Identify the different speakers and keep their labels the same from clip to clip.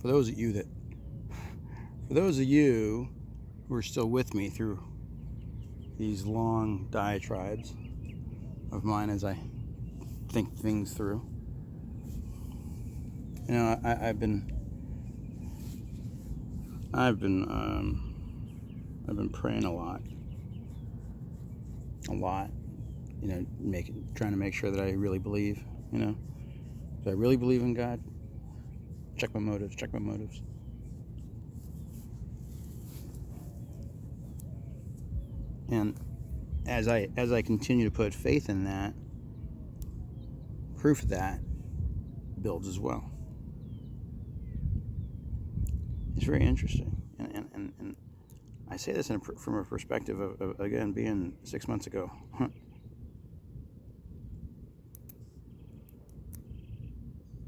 Speaker 1: for those of you who are still with me through these long diatribes of mine as I think things through, I've been praying a lot, trying to make sure that I really believe. Do I really believe in God? Check my motives. And as I continue to put faith in that, proof of that builds as well. It's very interesting, and I say this from a perspective of again being 6 months ago.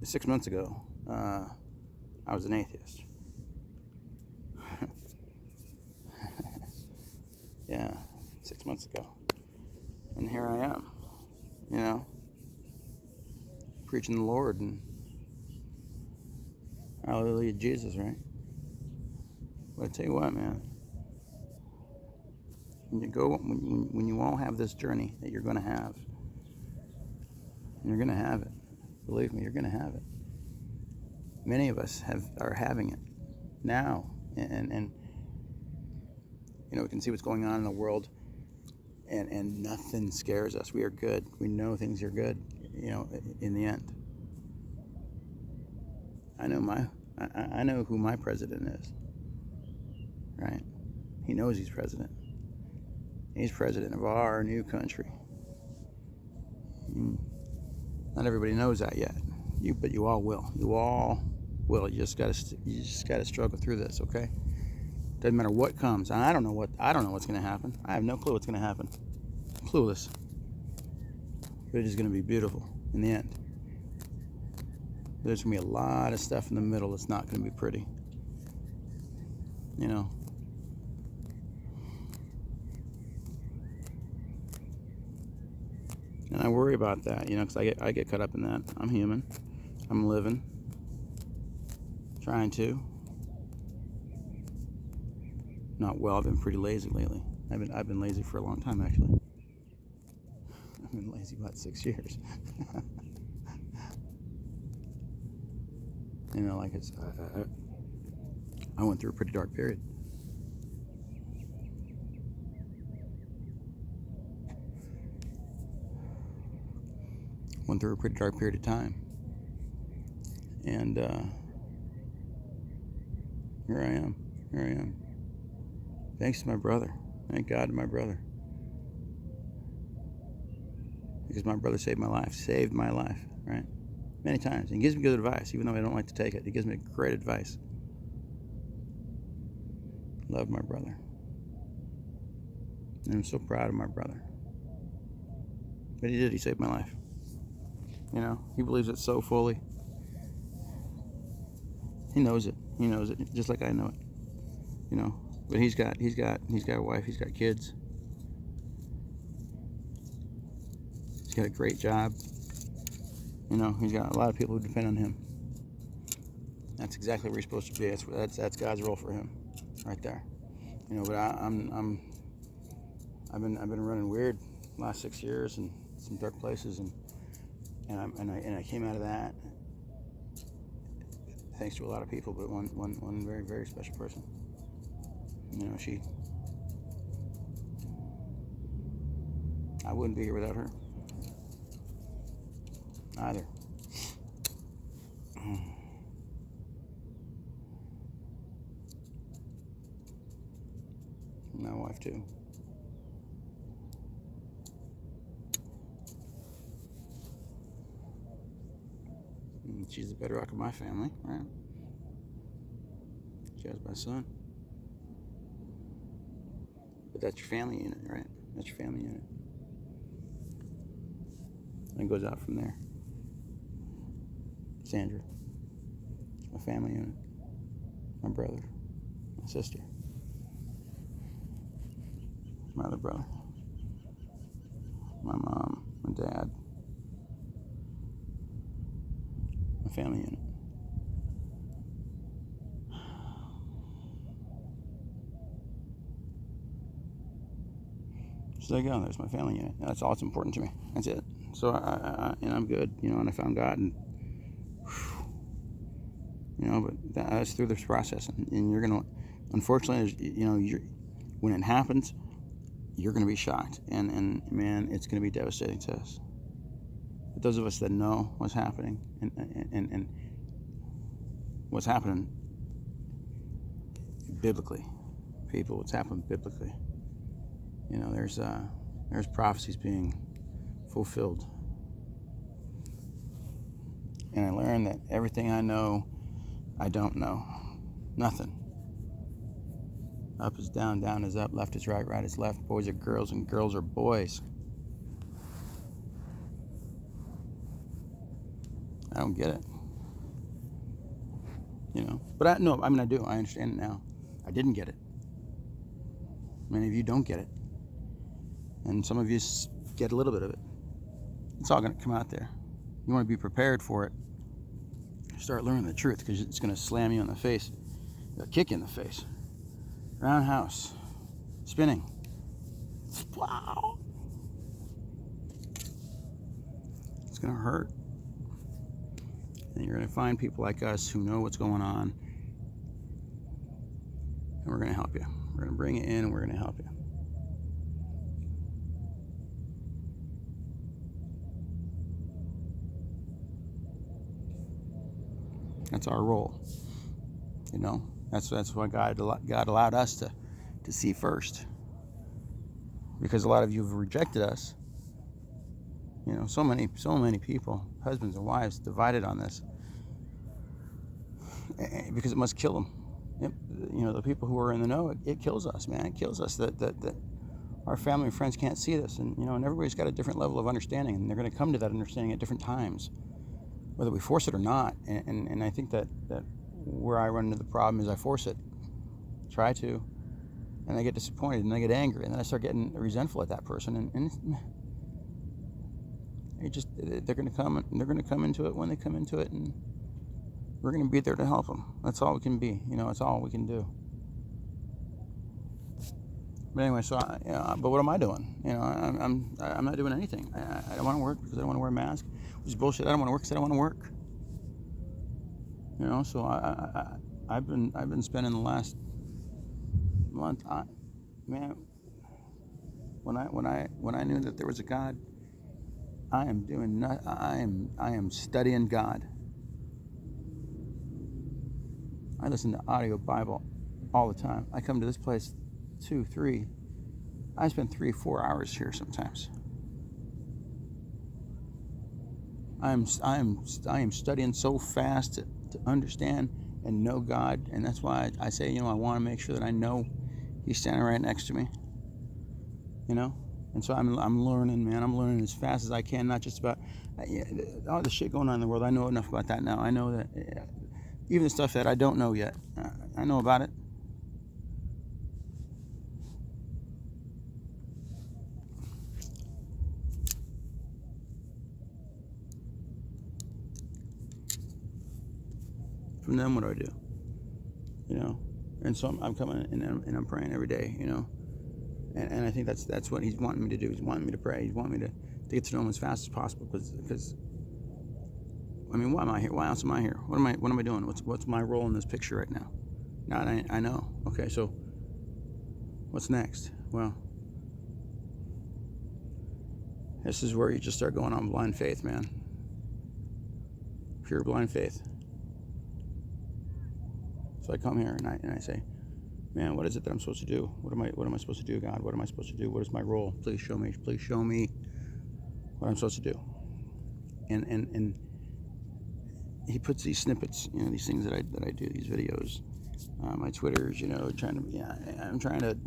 Speaker 1: 6 months ago, I was an atheist. Yeah, 6 months ago, and here I am, preaching the Lord and hallelujah, Jesus, right? But I tell you what, man, when you all have this journey that you're going to have, and you're going to have it. Believe me, you're going to have it. Many of us are having it now, and we can see what's going on in the world, and nothing scares us. We are good. We know things are good. In the end, I know who my president is. Right? He knows he's president. He's president of our new country. Not everybody knows that yet. But you all will. You all will. You just gotta struggle through this, okay? Doesn't matter what comes. I don't know what's gonna happen. I have no clue what's gonna happen. I'm clueless. But it is gonna be beautiful in the end. There's gonna be a lot of stuff in the middle that's not gonna be pretty. And I worry about that, because I get caught up in that. I'm human. I'm living. Trying to. Not well. I've been pretty lazy lately. I've been lazy for a long time, actually. I've been lazy about 6 years. I went through a pretty dark period. Went through a pretty dark period of time. And here I am. Thanks to my brother. Thank God to my brother. Because my brother saved my life, right? Many times. And he gives me good advice, even though I don't like to take it. He gives me great advice. Love my brother. And I'm so proud of my brother. But he saved my life. He believes it so fully. He knows it, just like I know it. But he's got a wife, he's got kids. He's got a great job. He's got a lot of people who depend on him. That's exactly where he's supposed to be. That's God's role for him, right there. But I've been running weird the last 6 years and some dark places, and I came out of that thanks to a lot of people, but one very, very special person. I wouldn't be here without her. Either. My wife too. She's the bedrock of my family, right? She has my son. But that's your family unit, right? That's your family unit. And it goes out from there. Sandra, my family unit. My brother, my sister, my other brother, my mom, my dad, my family unit. So there you go. There's my family unit. That's all that's important to me. That's it. So and I'm good, and I found God, and but that's through this process, and you're gonna, unfortunately, when it happens, you're gonna be shocked, and man, it's gonna be devastating to us. But those of us that know what's happening and what's happening biblically, people, what's happened biblically, there's prophecies being fulfilled. And I learned that everything I know, I don't know. Nothing. Up is down, down is up, left is right, right is left. Boys are girls, and girls are boys. I don't get it. But I do. I understand it now. I didn't get it. Many of you don't get it. And some of you get a little bit of it. It's all going to come out there. You want to be prepared for it. Start learning the truth, because it's going to slam you in the face. It'll kick you in the face. Roundhouse. Spinning. Wow. It's going to hurt. And you're going to find people like us who know what's going on. And we're going to help you. We're going to bring you in, and we're going to help you. That's our role. That's why God allowed us to see first. Because a lot of you have rejected us. So many people, husbands and wives, divided on this. Because it must kill them. The people who are in the know, it kills us, man. It kills us that our family and friends can't see this. And everybody's got a different level of understanding, and they're going to come to that understanding at different times, whether we force it or not. And I think that where I run into the problem is I force it, try to, and I get disappointed, and I get angry, and then I start getting resentful at that person, and they're going to come, and they're going to come into it when they come into it, and we're going to be there to help them. That's all we can be. It's all we can do. But anyway, so but what am I doing? I'm not doing anything. I don't want to work because I don't want to wear a mask, which is bullshit. I don't want to work because I don't want to work. So I've been spending the last month, man. When I knew that there was a God, I am studying God. I listen to audio Bible all the time. I come to this place 2, 3. I spend 3, 4 hours here sometimes. I am studying so fast to understand and know God, and that's why I say, I want to make sure that I know He's standing right next to me. And so I'm learning, man. I'm learning as fast as I can, not just about all the shit going on in the world. I know enough about that now. I know that even the stuff that I don't know yet, I know about it. From then, what do I do? And so I'm coming and I'm praying every day, and I think that's what He's wanting me to do. He's wanting me to pray. He's wanting me to get to know Him as fast as possible, because why am I here? Why else am I here? What am I doing? What's my role in this picture right now? Now I know. Okay, so what's next? Well, this is where you just start going on blind faith, man. Pure blind faith. So I come here and I say, man, what is it that I'm supposed to do? What am I supposed to do, God? What am I supposed to do? What is my role? Please show me what I'm supposed to do. And He puts these snippets, these things that I do, these videos, my Twitters, I'm trying to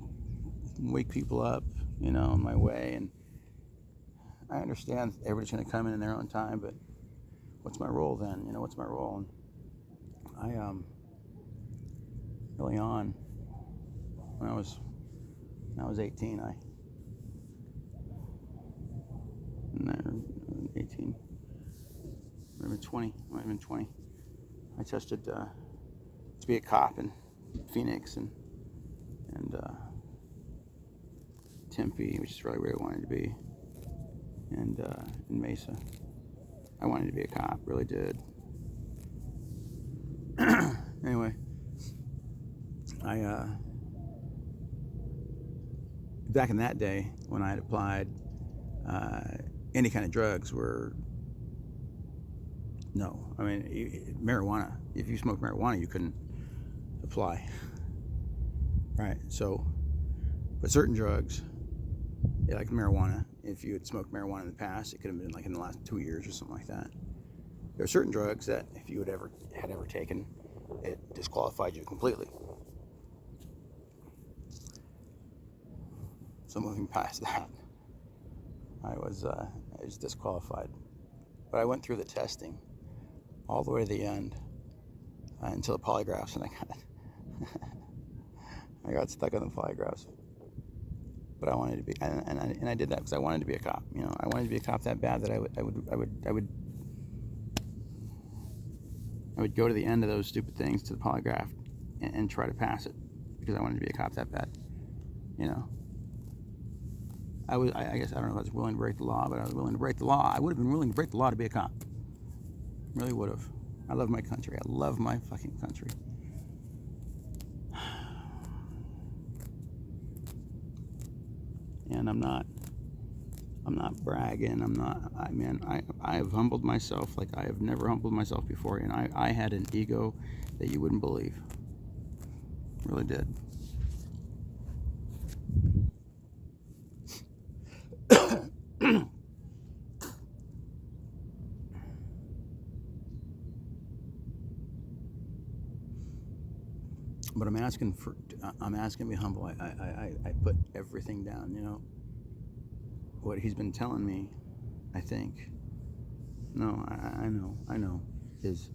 Speaker 1: wake people up, in my way. And I understand everybody's going to come in their own time, but what's my role then? What's my role? And I early on, when I was 18, 18, might have been 20. I tested to be a cop in Phoenix, and Tempe, which is really where I wanted to be, and in Mesa. I wanted to be a cop, really did. Anyway, I back in that day when I had applied, any kind of drugs were no. I mean, marijuana. If you smoked marijuana, you couldn't apply, right? So, but certain drugs, like marijuana, if you had smoked marijuana in the past, it could have been like in the last 2 years or something like that. There are certain drugs that if you had ever taken, it disqualified you completely. So moving past that, I was disqualified. But I went through the testing all the way to the end until the polygraphs, and I got stuck on the polygraphs. But I wanted to be, and I did that because I wanted to be a cop. You know, I wanted to be a cop that bad that I would go to the end of those stupid things, to the polygraph, and try to pass it because I wanted to be a cop that bad. You know, I guess I don't know if I was willing to break the law, but I was willing to break the law. I would have been willing to break the law to be a cop. Really would have. I love my country. I love my fucking country. And I'm not bragging. I have humbled myself like I have never humbled myself before, and I had an ego that you wouldn't believe. Really did. But I'm asking to be humble. I put everything down, you know. What he's been telling me, I think, no, I know, is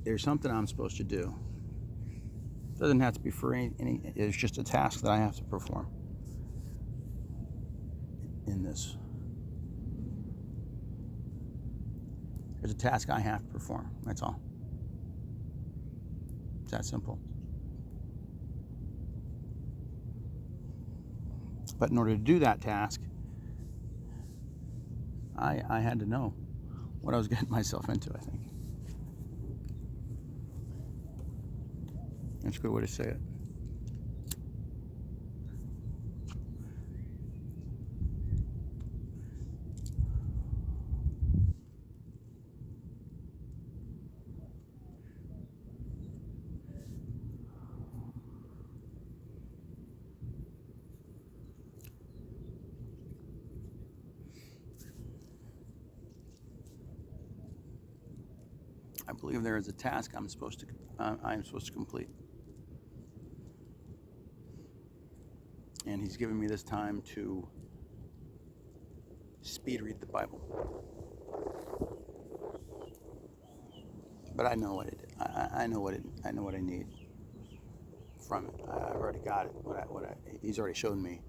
Speaker 1: there's something I'm supposed to do. It doesn't have to be for any, it's just a task that I have to perform in this. There's a task I have to perform, that's all. It's that simple. But in order to do that task, I had to know what I was getting myself into, I think. That's a good way to say it. I believe there is a task I am supposed to complete. And he's given me this time to speed read the Bible. But I know what it. I know what it. I know what I need from it. I've already got it. He's already shown me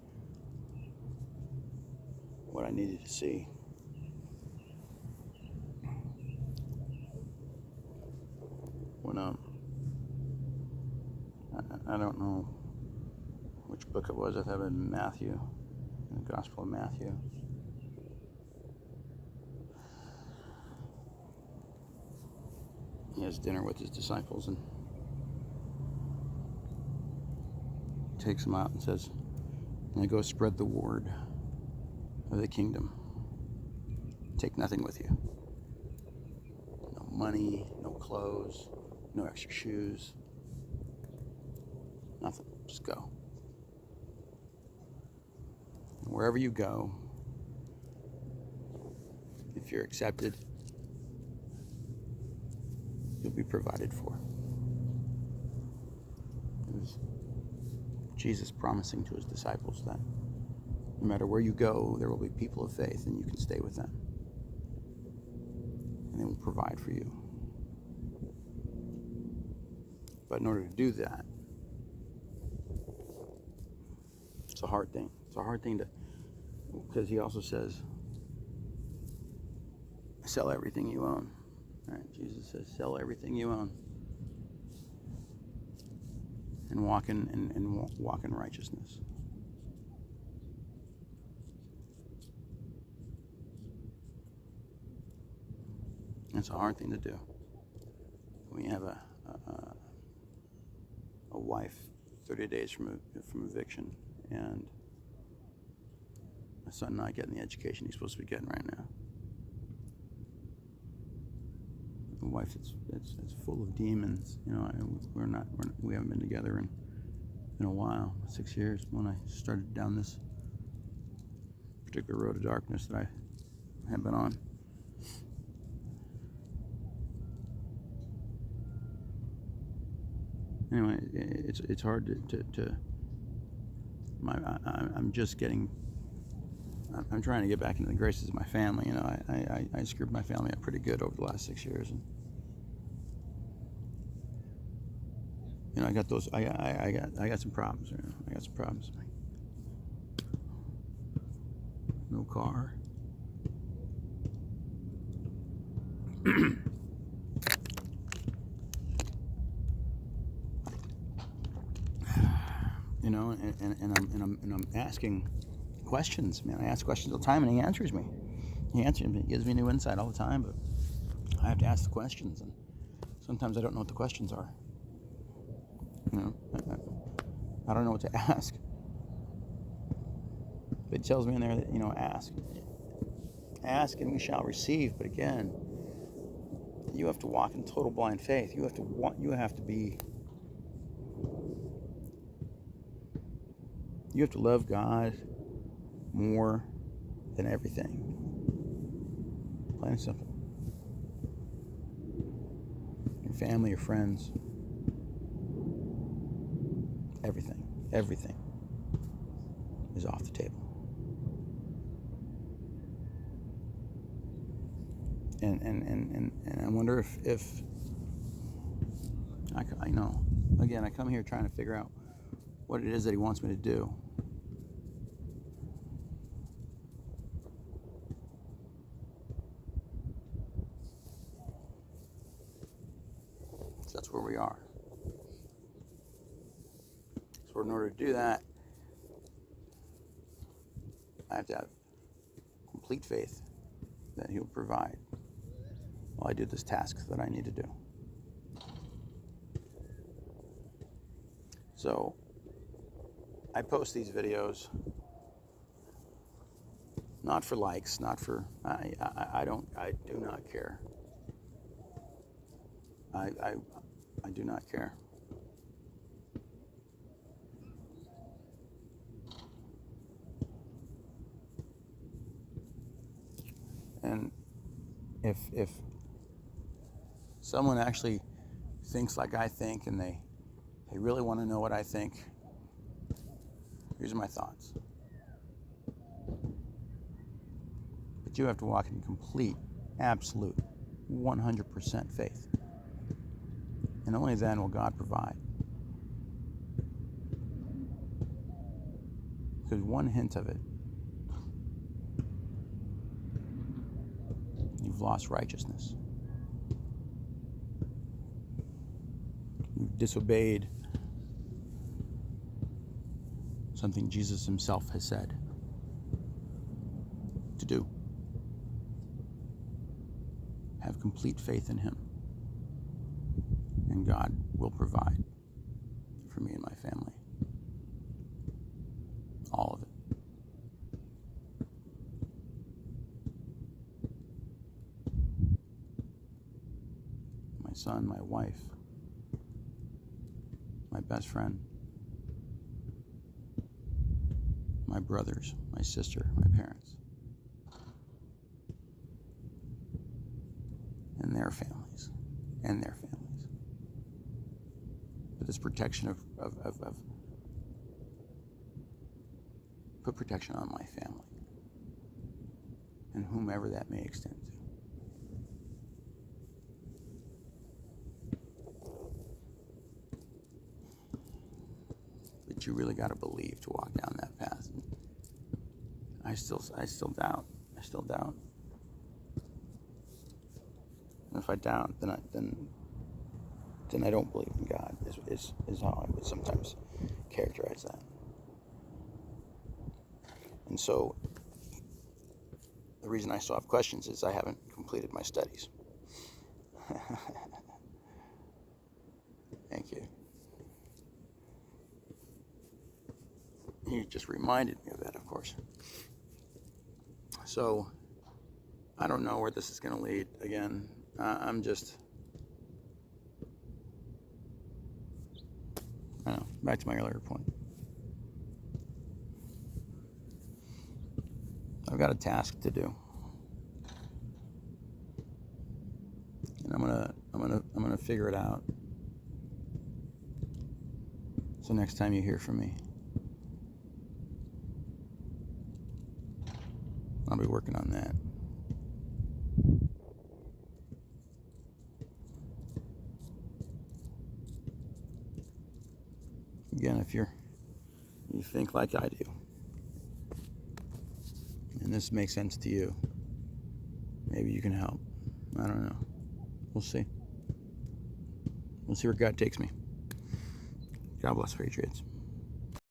Speaker 1: what I needed to see. When I don't know which book it was. I thought it was Matthew, the Gospel of Matthew. He has dinner with his disciples and takes them out and says, "Now go spread the word of the kingdom. Take nothing with you. No money, no clothes, no extra shoes, nothing. Just go. And wherever you go, if you're accepted, you'll be provided for." It was Jesus promising to his disciples that no matter where you go, there will be people of faith and you can stay with them. And they will provide for you. But in order to do that, it's a hard thing. It's a hard thing to, because he also says, sell everything you own. Right? Jesus says, sell everything you own and walk in righteousness. It's a hard thing to do when you have a wife 30 days from eviction, and a son not getting the education he's supposed to be getting right now. A wife that's full of demons. You know, we haven't been together in a while, 6 years. When I started down this particular road of darkness that I have been on. Anyway, it's hard to I'm just getting. I'm trying to get back into the graces of my family. You know, I screwed my family up pretty good over the last 6 years, and you know, I got those. I got some problems. You know, I got some problems. No car. You know, and I'm asking questions, man. I ask questions all the time, and he answers me. He gives me new insight all the time, but I have to ask the questions, and sometimes I don't know what the questions are. You know, I don't know what to ask. But it tells me in there that, you know, ask and we shall receive. But again, you have to walk in total blind faith. You have to love God more than everything. Plain and simple. Your family, your friends, everything is off the table. And I wonder if I know. Again, I come here trying to figure out what it is that he wants me to do. So that's where we are. So in order to do that, I have to have complete faith that he'll provide while I do this task that I need to do. So I post these videos not for likes, not for I do not care. I do not care. And if someone actually thinks like I think, and they really want to know what I think, here's my thoughts. But you have to walk in complete, absolute, 100% faith. And only then will God provide. Because one hint of it, you've lost righteousness. You've disobeyed something Jesus himself has said to do. Have complete faith in him, and God will provide for me and my family. All of it. My son, my wife, my best friend, my brothers, my sister, my parents, and their families, But this protection of put protection on my family, and whomever that may extend to. But you really got to believe to walk down that path. And I still doubt. And if I doubt, then and I don't believe in God, is how I would sometimes characterize that. And so the reason I still have questions is I haven't completed my studies. Thank you. You just reminded me of that, of course. So I don't know where this is going to lead. Again, I'm just, I don't know, back to my earlier point. I've got a task to do, and I'm gonna figure it out. So next time you hear from me, I'll be working on that. Again, if you think like I do, and this makes sense to you, maybe you can help. I don't know. We'll see. We'll see where God takes me. God bless, Patriots.